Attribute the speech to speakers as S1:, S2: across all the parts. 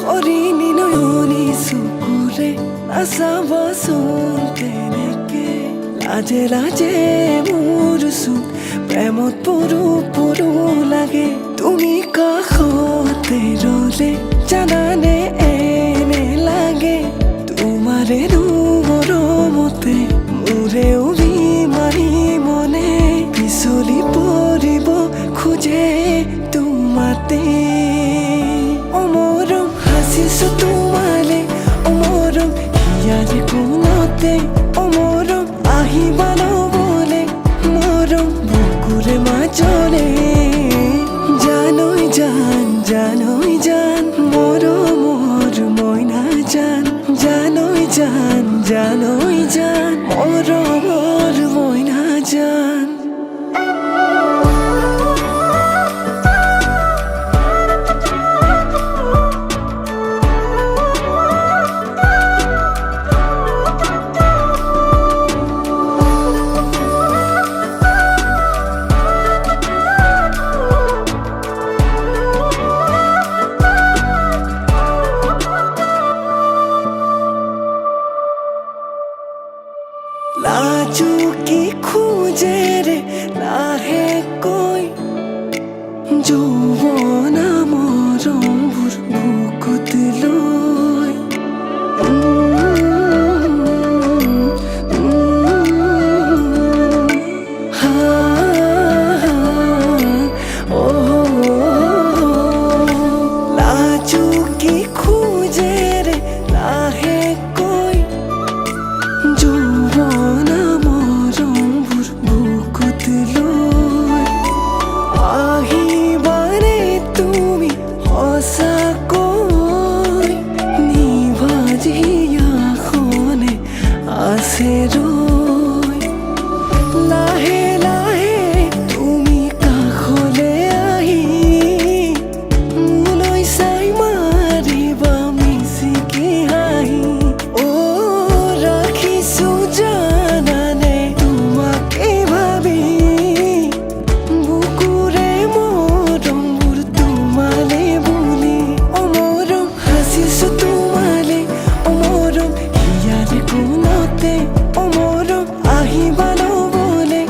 S1: 어린이 너연이 수구레 아사와손 테네게 라제 라제 무르순 প্রেমত পড়ু পড়ু লাগে তুমি কাষতে ৰলে জানানে এনে লাগে তোমাৰে মৰমতে মোৰে অভিমানী মনে পিছলি পৰিব খোজে তোমাতে অমৰম হাসিছো তোমালে অমৰম হিয়াৰে কোনতে অমৰম আহিবা নবলে মৰম বুকুৰে মাজলে জানই জান জানই জান মৰমৰ মইনা জান জানই জান জানই জান মৰমৰ মইনা জান লাজুকি খুঁজে রে লাহে কৈ যৌৱনা মৰমবোৰ বুকুত লৈ লাজুকি খুঁজে ৰে লাহে কৈ যৌৱনা মৰমবোৰ বুকুত লৈ আহিবানে তুমি সঁচাকৈ নিভাজিয়াখনে আছে ৰৈ লাহে লাহে তুমি কাষলে আহি মোলৈ চাই মাৰিবা মিচিকি হাঁহি ৰাখিছো জানানে তোমাকে ভাবি বুকুৰে মৰমবোৰ তোমালে বুলি অমৰম হাসিছো তোমালে অমৰম হিয়াৰে কোনতে অমৰম আহিবা নবলে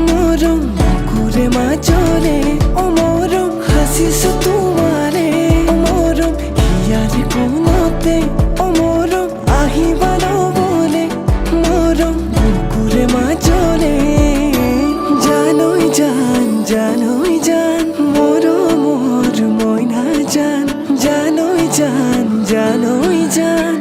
S1: মৰম বুকুৰে মাজলে অমৰম হাসিছো তোমালে অমৰম হিয়াৰে কোনতে অমৰম আহিবা নবলে মৰম বুকুৰে মাজলে জানই জান জানই জান মৰমৰ মইনা জান জানই জান জানই জান